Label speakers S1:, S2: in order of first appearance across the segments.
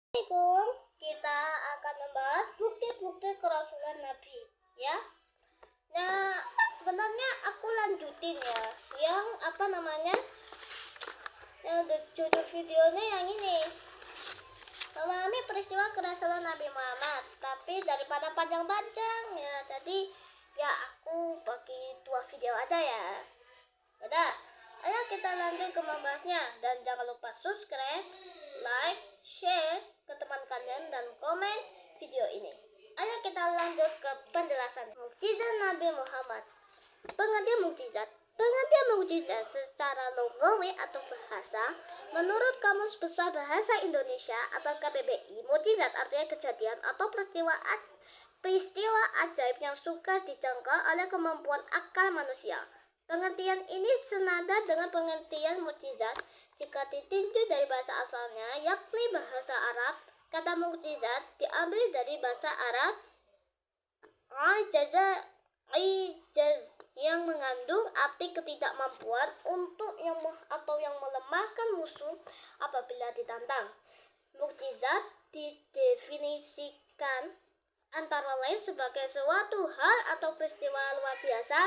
S1: Assalamualaikum, kita akan membahas bukti-bukti kerasulan Nabi ya. Nah, sebenarnya aku lanjutin ya. Yang judul videonya yang ini. Memahami peristiwa kerasulan Nabi Muhammad. Tapi daripada panjang-panjang ya, tadi ya aku bagi 2 video aja ya. Udah, ayo kita lanjut ke membahasnya. Dan jangan lupa subscribe, like, share ke teman kalian, dan komen video ini. Ayo kita lanjut ke penjelasan mukjizat Nabi Muhammad. Pengertian mukjizat. Pengertian mukjizat secara logawi atau bahasa menurut Kamus Besar Bahasa Indonesia atau KBBI, mukjizat artinya kejadian atau peristiwa ajaib yang suka dijangka oleh kemampuan akal manusia. Pengertian ini senada dengan pengertian mukjizat jika ditinjau dari bahasa asalnya, yakni bahasa Arab. Kata mukjizat diambil dari bahasa Arab ijaz yang mengandung arti ketidakmampuan untuk yang melemahkan musuh apabila ditantang. Mukjizat didefinisikan antara lain sebagai suatu hal atau peristiwa luar biasa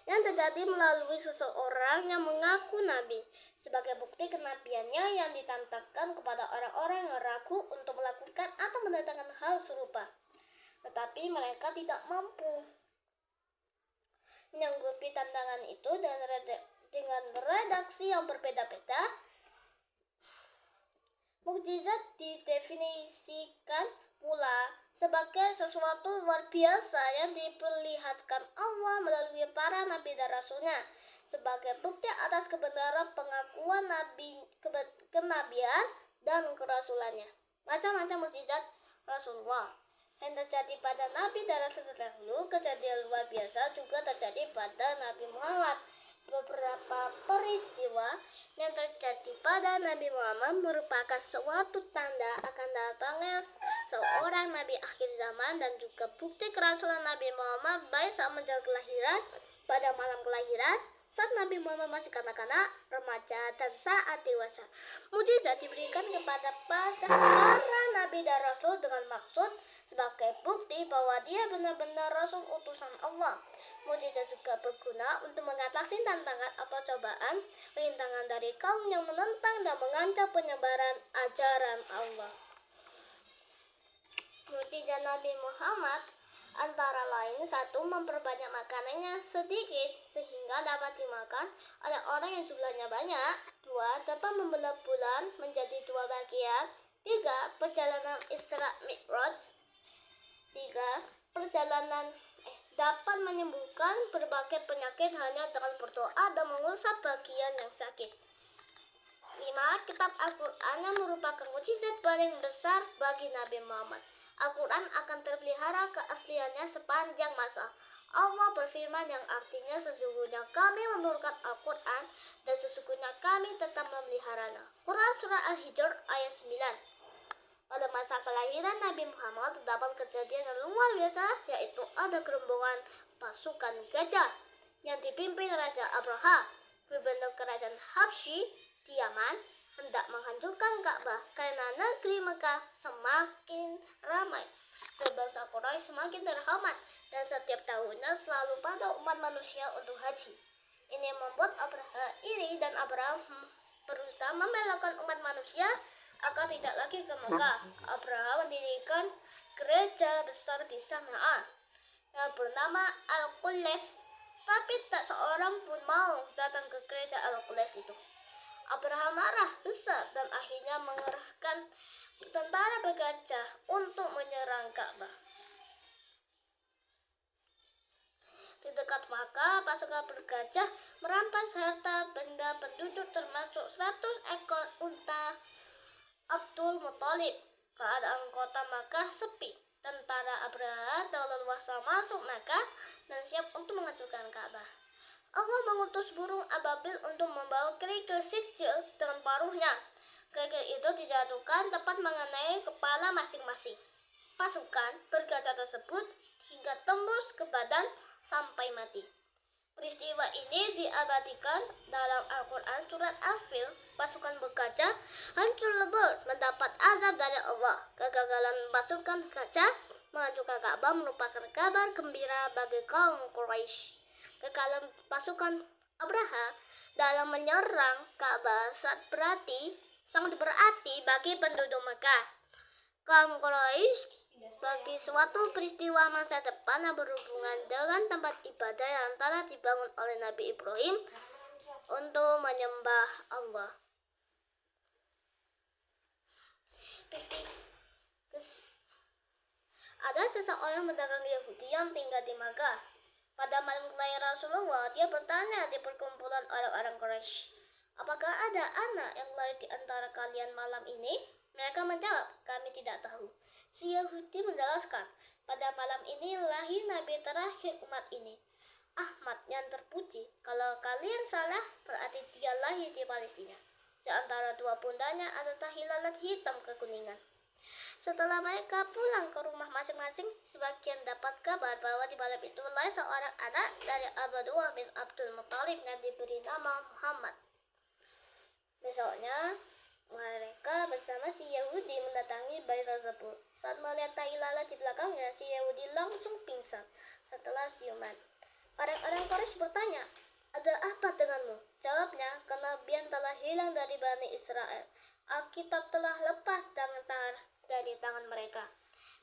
S1: yang terjadi melalui seseorang yang mengaku nabi sebagai bukti kenabiannya yang ditantangkan kepada orang-orang yang ragu untuk melakukan atau mendatangkan hal serupa, tetapi mereka tidak mampu menyanggupi tantangan itu. Dengan redaksi yang berbeda-beda, mukjizat didefinisikan pula sebagai sesuatu luar biasa yang diperlihatkan Allah melalui para nabi dan rasulnya sebagai bukti atas kebenaran pengakuan kenabian dan kerasulannya. Macam-macam mukjizat Rasulullah yang terjadi pada nabi dan rasul terdahulu, kejadian luar biasa juga terjadi pada Nabi Muhammad. Beberapa peristiwa yang terjadi pada Nabi Muhammad merupakan suatu tanda akan datangnya seorang nabi akhir zaman dan juga bukti kerasulan Nabi Muhammad baik saat menjelang kelahiran, pada malam kelahiran, saat Nabi Muhammad masih kanak-kanak, remaja, dan saat dewasa. Mukjizat diberikan kepada para nabi dan rasul dengan maksud sebagai bukti bahwa dia benar-benar rasul utusan Allah. Mukjizat juga berguna untuk mengatasi tantangan atau cobaan, rintangan dari kaum yang menentang dan mengancam penyebaran ajaran Allah. Mukjizat Nabi Muhammad antara lain: 1. Memperbanyak makanannya sedikit sehingga dapat dimakan oleh orang yang jumlahnya banyak. 2. Dapat membelah bulan menjadi 2 bagian. 3. Perjalanan Isra Mi'raj. 3. Perjalanan dapat menyembuhkan berbagai penyakit hanya dengan berdoa dan mengusap bagian yang sakit. 5. Kitab Al-Quran yang merupakan mukjizat paling besar bagi Nabi Muhammad. Al-Quran akan terpelihara keasliannya sepanjang masa. Allah berfirman yang artinya sesungguhnya kami menurunkan Al-Quran dan sesungguhnya kami tetap memeliharanya. Quran Surah Al-Hijr ayat 9. Pada masa kelahiran Nabi Muhammad terdapat kejadian yang luar biasa, yaitu ada gerombolan pasukan gajah yang dipimpin Raja Abraha berbentuk kerajaan Habsyi di Yaman hendak menghancurkan Ka'bah karena negeri Mekah semakin ramai dan bangsa Quraisy semakin terhormat dan setiap tahunnya selalu pada umat manusia untuk haji. Ini membuat Abraha iri dan Abraha berusaha membelokkan umat manusia agar tidak lagi ke Mekah. Abraha mendirikan gereja besar di Sana'a yang bernama Al-Quds, tapi tak seorang pun mau datang ke gereja Al-Quds itu. Abraha marah besar dan akhirnya mengerahkan tentara bergajah untuk menyerang Ka'bah. Di dekat Makkah, pasukan bergajah merampas harta benda penduduk termasuk 100 ekor unta Abdul Muthalib. Keadaan kota Makkah sepi. Tentara Abraha telah leluasa masuk Makkah dan siap untuk menghancurkan Ka'bah. Allah mengutus burung ababil untuk membawa kerikil sijil dengan paruhnya. Kerikil itu dijatuhkan tepat mengenai kepala masing-masing pasukan bergajah tersebut hingga tembus ke badan sampai mati. Peristiwa ini diabadikan dalam Al-Quran surat Al-Fil pasukan berkaca hancur lebur, mendapat azab dari Allah. Kegagalan pasukan kaca menghancurkan Ka'bah merupakan kabar gembira bagi kaum Quraisy. Kegagalan pasukan Abraha dalam menyerang Ka'bah sangat berarti bagi penduduk Mekah. Kaum Quraisy bagi suatu peristiwa masa depan yang berhubungan dengan tempat ibadah yang telah dibangun oleh Nabi Ibrahim untuk menyembah Allah. Ada seseorang pedagang Yahudi yang tinggal di Makkah. Pada malam kelahiran Rasulullah, dia bertanya di perkumpulan orang-orang Quraisy, "Apakah ada anak yang lahir di antara kalian malam ini?" Mereka menjawab, "Kami tidak tahu." Si Yahudi menjelaskan, "Pada malam ini lahir Nabi terakhir umat ini, Ahmad yang terpuji. Kalau kalian salah, berarti dia lahir di Palestina. Di antara dua pundaknya ada tahi lalat hitam kekuningan." Setelah mereka pulang ke rumah masing-masing, sebagian dapat kabar bahwa di malam itu lahir seorang anak dari Abdullah bin Abdul Muthalib yang diberi nama Muhammad. Besoknya, mereka bersama si Yahudi mendatangi bayi tersebut. Saat melihat tahi lalat di belakangnya, si Yahudi langsung pingsan setelah siuman. Orang-orang Quraisy bertanya, "Ada apa denganmu?" Jawabnya, "Kenabian telah hilang dari Bani Israel. Alkitab telah lepas dari tangan mereka."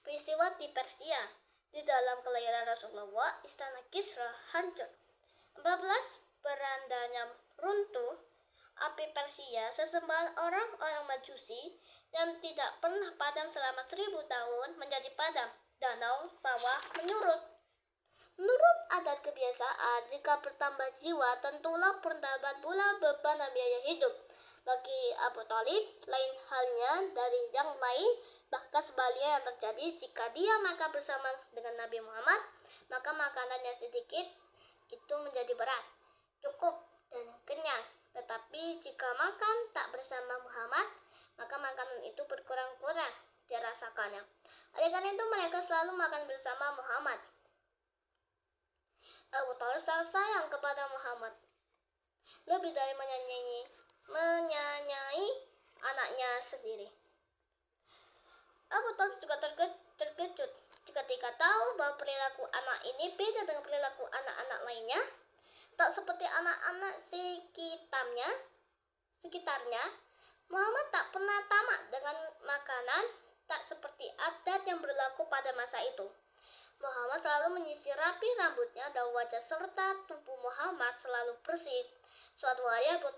S1: Peristiwa di Persia. Di dalam kelahiran Rasulullah, istana Kisra hancur. 14 berandanya runtuh. Api Persia, sesembahan orang-orang Majusi yang tidak pernah padam selama 1000 tahun, menjadi padam. Danau, sawah menyurut. Menurut adat kebiasaan, jika bertambah jiwa, tentulah bertambah pula beban dan biaya hidup. Bagi Abu Thalib, lain halnya dari yang lain, bahkan sebaliknya yang terjadi jika dia makan bersama dengan Nabi Muhammad, maka makanannya sedikit itu menjadi berat, cukup dan kenyang. Tetapi jika makan tak bersama Muhammad, maka makanan itu berkurang-kurang dirasakannya. Oleh karena itu mereka selalu makan bersama Muhammad. Abu Thalib sangat sayang kepada Muhammad, lebih dari menyayangi anaknya sendiri. Abu Thalib juga terkejut ketika tahu bahwa perilaku anak ini beda dengan perilaku anak-anak lainnya. Tak seperti anak-anak sekitarnya, Muhammad tak pernah tamak dengan makanan, tak seperti adat yang berlaku pada masa itu. Muhammad selalu menyisir rapi rambutnya dan wajah serta tubuh Muhammad selalu bersih. Suatu hari Abu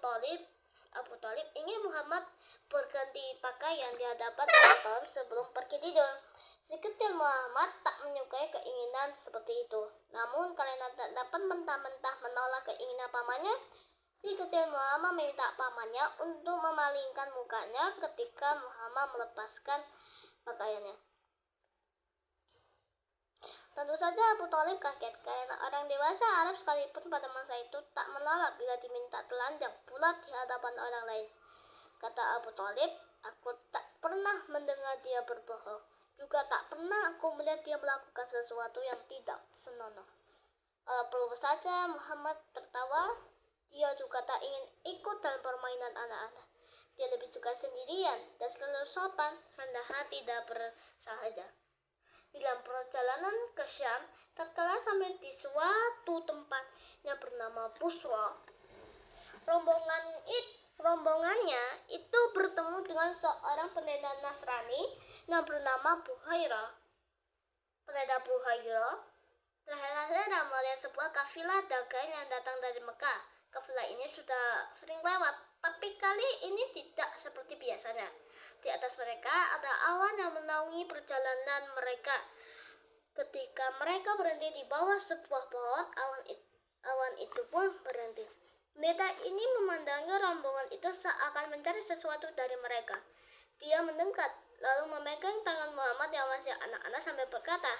S1: Thalib ingin Muhammad berganti pakaian di hadapan Abu Thalib sebelum pergi tidur. Si kecil Muhammad tak menyukai keinginan seperti itu. Namun karena tak dapat mentah-mentah menolak keinginan pamannya, si kecil Muhammad meminta pamannya untuk memalingkan mukanya ketika Muhammad melepaskan pakaiannya. Tentu saja Abu Thalib kaget karena orang dewasa Arab sekalipun pada masa itu tak menolak bila diminta telanjang bulat di hadapan orang lain. Kata Abu Thalib, "Aku tak pernah mendengar dia berbohong. Juga tak pernah aku melihat dia melakukan sesuatu yang tidak senonoh." Perlu saja Muhammad tertawa, dia juga tak ingin ikut dalam permainan anak-anak. Dia lebih suka sendirian dan selalu sopan, rendah hati dan bersahaja. Di dalam perjalanan ke Syam, tatkala sampai di suatu tempat yang bernama Busra, rombongannya itu bertemu dengan seorang pendeta Nasrani yang bernama Buhairah. Pendeta Buhairah terheran-heran melihat sebuah kafilah dagang yang datang dari Mekah. Kafilah ini sudah sering lewat, tapi kali ini tidak seperti biasanya. Di atas mereka ada awan yang menaungi perjalanan mereka. Ketika mereka berhenti di bawah sebuah pohon, awan itu pun berhenti. Pendeta ini memandangi rombongan itu seakan mencari sesuatu dari mereka. Dia mendekat, lalu memegang tangan Muhammad yang masih anak-anak sambil berkata,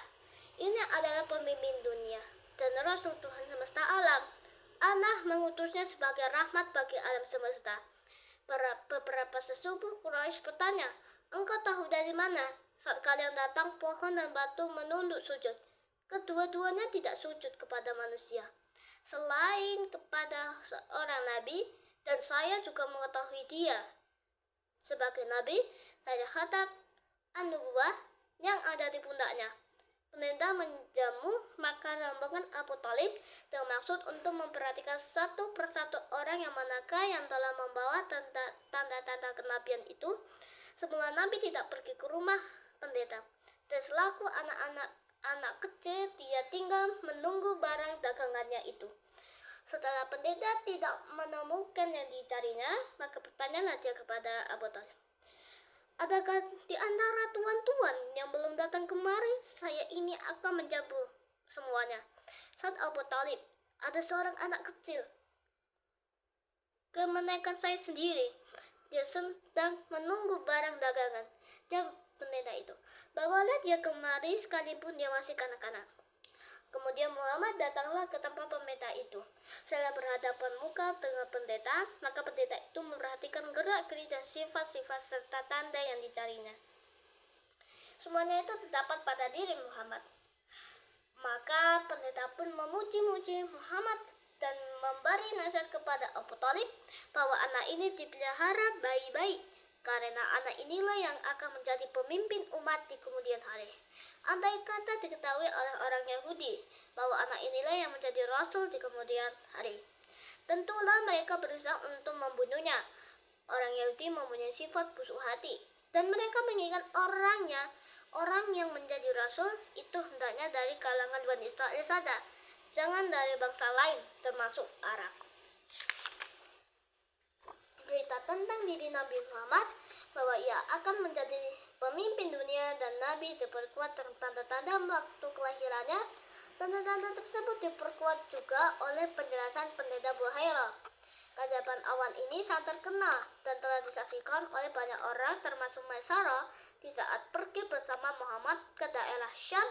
S1: "Ini adalah pemimpin dunia dan Rasul Tuhan semesta alam. Allah mengutusnya sebagai rahmat bagi alam semesta." Beberapa sesepuh Quraisy bertanya, "Engkau tahu dari mana?" Saat kalian datang, pohon dan batu menunduk sujud. Kedua-duanya tidak sujud kepada manusia, selain kepada seorang nabi. Dan saya juga mengetahui dia sebagai nabi dari khatam an-nubuwah yang ada di pundaknya. Pendeta menjamu maka rombongan Abu Thalib dengan maksud untuk memperhatikan satu persatu orang yang manakah yang telah membawa tanda-tanda kenabian itu. Semula Nabi tidak pergi ke rumah pendeta, dan selaku anak kecil dia tinggal menunggu barang dagangannya itu. Setelah pendeta tidak menemukan yang dicarinya, maka bertanyalah dia kepada Abu Thalib, "Adakah di antara tuan-tuan yang belum datang kemari? Saya ini akan menjamu semuanya." Saat Abu Thalib, "Ada seorang anak kecil, kemenekan saya sendiri. Dia sedang menunggu barang dagangan." Jawab pendeta itu, "Bawalah dia kemari sekalipun dia masih kanak-kanak." Kemudian Muhammad datanglah ke tempat pendeta itu. Setelah berhadapan muka dengan pendeta, maka pendeta itu memperhatikan gerak-gerik dan sifat-sifat serta tanda yang dicarinya. Semuanya itu terdapat pada diri Muhammad. Maka pendeta pun memuji-muji Muhammad dan memberi nasihat kepada Abu Thalib bahwa anak ini dipelihara baik-baik, karena anak inilah yang akan menjadi pemimpin umat di kemudian hari. Andai kata diketahui oleh orang Yahudi bahwa anak inilah yang menjadi rasul di kemudian hari, tentulah mereka berusaha untuk membunuhnya. Orang Yahudi mempunyai sifat busuk hati, dan mereka menginginkan orang yang menjadi rasul itu hendaknya dari kalangan Bani Israel saja, jangan dari bangsa lain termasuk Arab. Berita tentang diri Nabi Muhammad bahwa ia akan menjadi pemimpin dunia dan Nabi diperkuat dengan tanda-tanda waktu kelahirannya. Tanda-tanda tersebut diperkuat juga oleh penjelasan pendeta Buhairah. Keajaiban awan ini sangat terkenal dan telah disaksikan oleh banyak orang termasuk Maisarah di saat pergi bersama Muhammad ke daerah Syam